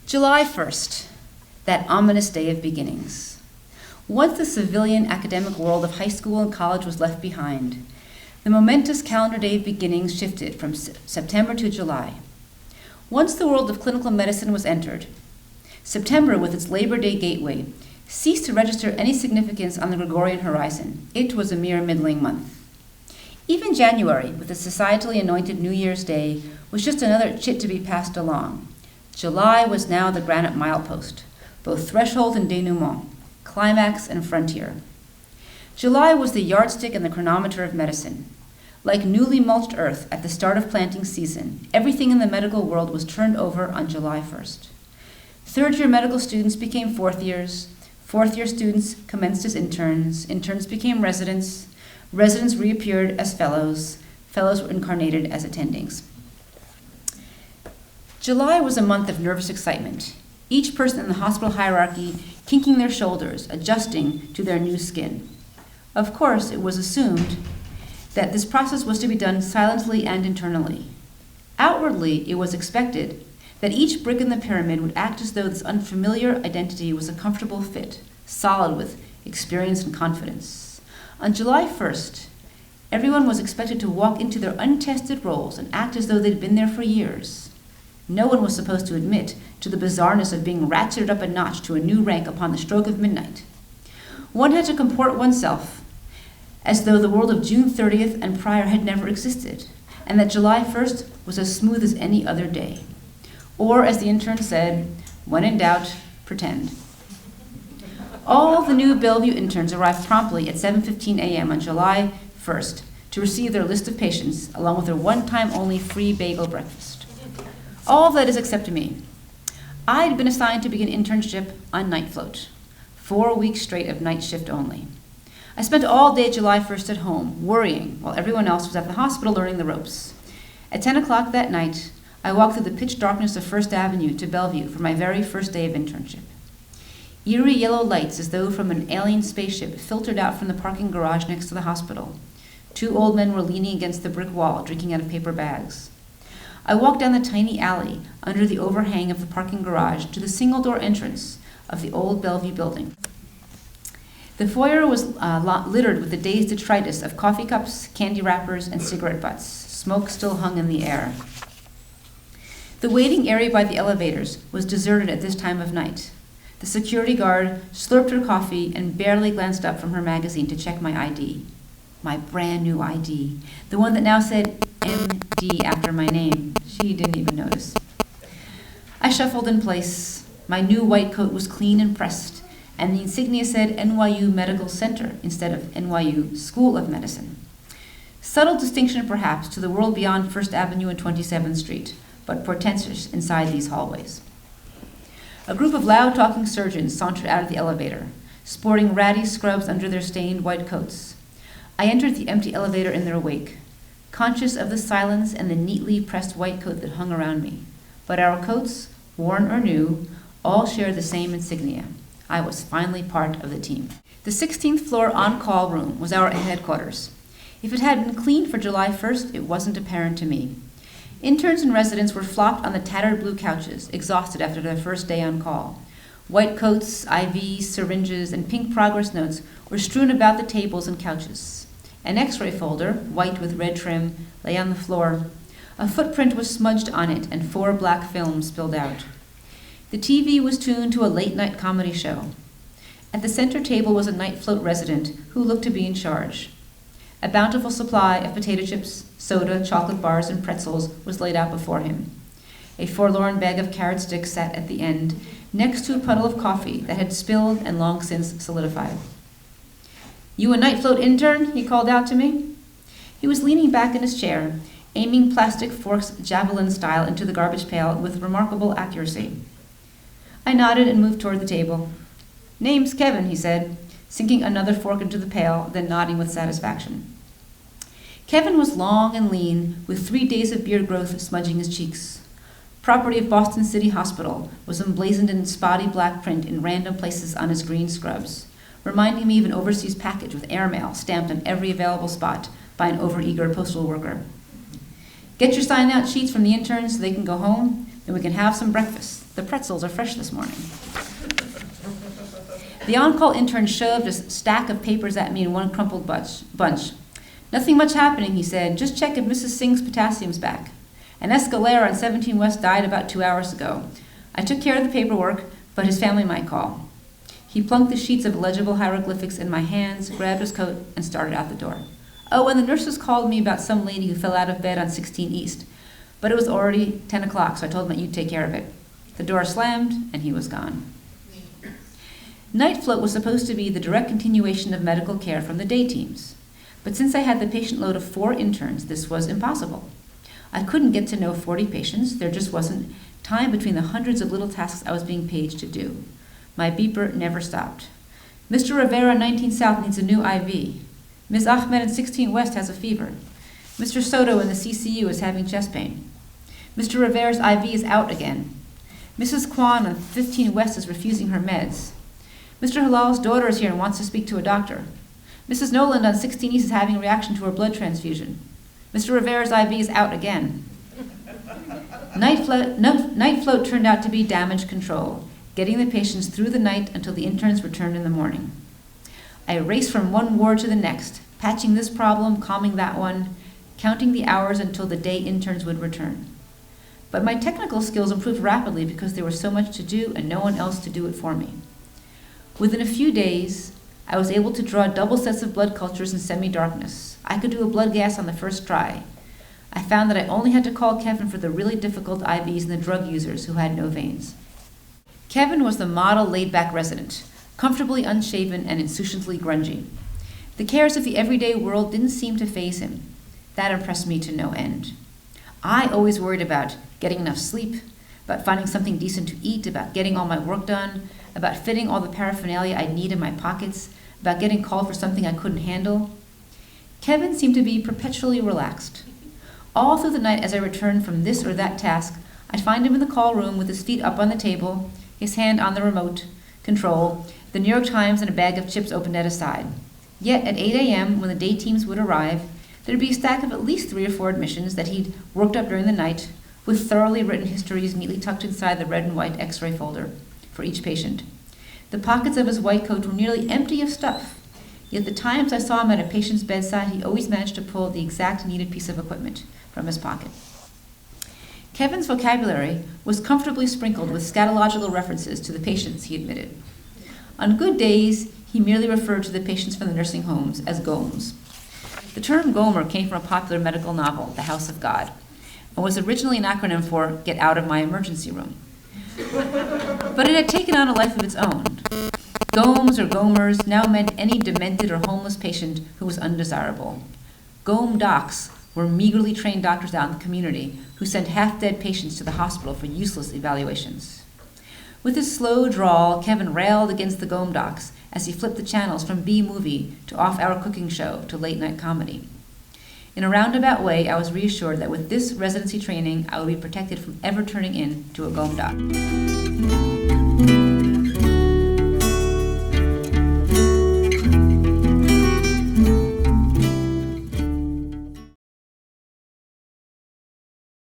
July 1st, that ominous day of beginnings. Once the civilian academic world of high school and college was left behind, the momentous calendar day of beginnings shifted from September to July. Once the world of clinical medicine was entered, September, with its Labor Day gateway, ceased to register any significance on the Gregorian horizon. It was a mere middling month. Even January, with its societally anointed New Year's Day, was just another chit to be passed along. July was now the granite milepost, both threshold and denouement, climax and frontier. July was the yardstick and the chronometer of medicine. Like newly mulched earth at the start of planting season, everything in the medical world was turned over on July 1st. Third-year medical students became fourth years, fourth-year students commenced as interns, interns became residents, residents reappeared as fellows, fellows were incarnated as attendings. July was a month of nervous excitement, each person in the hospital hierarchy kinking their shoulders, adjusting to their new skin. Of course, it was assumed that this process was to be done silently and internally. Outwardly, it was expected that each brick in the pyramid would act as though this unfamiliar identity was a comfortable fit, solid with experience and confidence. On July 1st, everyone was expected to walk into their untested roles and act as though they'd been there for years. No one was supposed to admit to the bizarreness of being ratcheted up a notch to a new rank upon the stroke of midnight. One had to comport oneself as though the world of June 30th and prior had never existed, and that July 1st was as smooth as any other day. Or, as the intern said, when in doubt, pretend. All the new Bellevue interns arrived promptly at 7:15 a.m. on July 1st to receive their list of patients, along with their one-time only free bagel breakfast. All that is except me. I had been assigned to begin internship on night float, 4 weeks straight of night shift only. I spent all day July 1st at home, worrying, while everyone else was at the hospital learning the ropes. At 10 o'clock that night, I walked through the pitch darkness of First Avenue to Bellevue for my very first day of internship. Eerie yellow lights, as though from an alien spaceship, filtered out from the parking garage next to the hospital. 2 old men were leaning against the brick wall, drinking out of paper bags. I walked down the tiny alley under the overhang of the parking garage to the single-door entrance of the old Bellevue building. The foyer was littered with the dazed detritus of coffee cups, candy wrappers, and cigarette butts. Smoke still hung in the air. The waiting area by the elevators was deserted at this time of night. The security guard slurped her coffee and barely glanced up from her magazine to check my ID. My brand new ID, the one that now said MD after my name. She didn't even notice. I shuffled in place. My new white coat was clean and pressed, and the insignia said NYU Medical Center instead of NYU School of Medicine. Subtle distinction, perhaps, to the world beyond First Avenue and 27th Street, but portentous inside these hallways. A group of loud-talking surgeons sauntered out of the elevator, sporting ratty scrubs under their stained white coats. I entered the empty elevator in their wake, conscious of the silence and the neatly pressed white coat that hung around me. But our coats, worn or new, all shared the same insignia. I was finally part of the team. The 16th floor on-call room was our headquarters. If it had been cleaned for July 1st, it wasn't apparent to me. Interns and residents were flopped on the tattered blue couches, exhausted after their first day on call. White coats, IVs, syringes, and pink progress notes were strewn about the tables and couches. An X-ray folder, white with red trim, lay on the floor. A footprint was smudged on it, and 4 black films spilled out. The TV was tuned to a late-night comedy show. At the center table was a night float resident who looked to be in charge. A bountiful supply of potato chips, soda, chocolate bars, and pretzels was laid out before him. A forlorn bag of carrot sticks sat at the end, next to a puddle of coffee that had spilled and long since solidified. "You a night float intern?" he called out to me. He was leaning back in his chair, aiming plastic forks javelin style into the garbage pail with remarkable accuracy. I nodded and moved toward the table. "Name's Kevin," he said, sinking another fork into the pail, then nodding with satisfaction. Kevin was long and lean, with 3 days of beard growth smudging his cheeks. Property of Boston City Hospital was emblazoned in spotty black print in random places on his green scrubs. reminding me of an overseas package with airmail stamped on every available spot by an overeager postal worker. Get your sign-out sheets from the interns so they can go home, then we can have some breakfast. The pretzels are fresh this morning. The on-call intern shoved a stack of papers at me in one crumpled bunch. Nothing much happening, he said. Just check if Mrs. Singh's potassium's back. An Escalera on 17 West died about 2 hours ago. I took care of the paperwork, but his family might call. He plunked the sheets of illegible hieroglyphics in my hands, grabbed his coat, and started out the door. Oh, and the nurses called me about some lady who fell out of bed on 16 East. But it was already 10 o'clock, so I told him that you'd take care of it. The door slammed, and he was gone. Night float was supposed to be the direct continuation of medical care from the day teams. But since I had the patient load of 4 interns, this was impossible. I couldn't get to know 40 patients. There just wasn't time between the hundreds of little tasks I was being paged to do. My beeper never stopped. Mr. Rivera, 19 South, needs a new IV. Ms. Ahmed in 16 West has a fever. Mr. Soto in the CCU is having chest pain. Mr. Rivera's IV is out again. Mrs. Kwan on 15 West is refusing her meds. Mr. Halal's daughter is here and wants to speak to a doctor. Mrs. Noland on 16 East is having a reaction to her blood transfusion. Mr. Rivera's IV is out again. Night float turned out to be damage control, getting the patients through the night until the interns returned in the morning. I raced from one ward to the next, patching this problem, calming that one, counting the hours until the day interns would return. But my technical skills improved rapidly because there was so much to do and no one else to do it for me. Within a few days, I was able to draw double sets of blood cultures in semi-darkness. I could do a blood gas on the first try. I found that I only had to call Kevin for the really difficult IVs and the drug users who had no veins. Kevin was the model laid-back resident, comfortably unshaven and insouciantly grungy. The cares of the everyday world didn't seem to faze him. That impressed me to no end. I always worried about getting enough sleep, about finding something decent to eat, about getting all my work done, about fitting all the paraphernalia I'd need in my pockets, about getting called for something I couldn't handle. Kevin seemed to be perpetually relaxed. All through the night as I returned from this or that task, I'd find him in the call room with his feet up on the table, his hand on the remote control, the New York Times and a bag of chips open at his side. Yet at 8 a.m., when the day teams would arrive, there'd be a stack of at least 3 or 4 admissions that he'd worked up during the night, with thoroughly written histories neatly tucked inside the red and white x-ray folder for each patient. The pockets of his white coat were nearly empty of stuff, yet the times I saw him at a patient's bedside, he always managed to pull the exact needed piece of equipment from his pocket. Kevin's vocabulary was comfortably sprinkled with scatological references to the patients he admitted. On good days, he merely referred to the patients from the nursing homes as GOMs. The term Gomer came from a popular medical novel, The House of God, and was originally an acronym for Get Out of My Emergency Room. But it had taken on a life of its own. GOMs or Gomers now meant any demented or homeless patient who was undesirable. GOM docs were meagerly trained doctors out in the community who sent half-dead patients to the hospital for useless evaluations. With his slow drawl, Kevin railed against the GOM docs as he flipped the channels from B-movie to off-hour cooking show to late-night comedy. In a roundabout way, I was reassured that with this residency training, I would be protected from ever turning in to a GOM doc.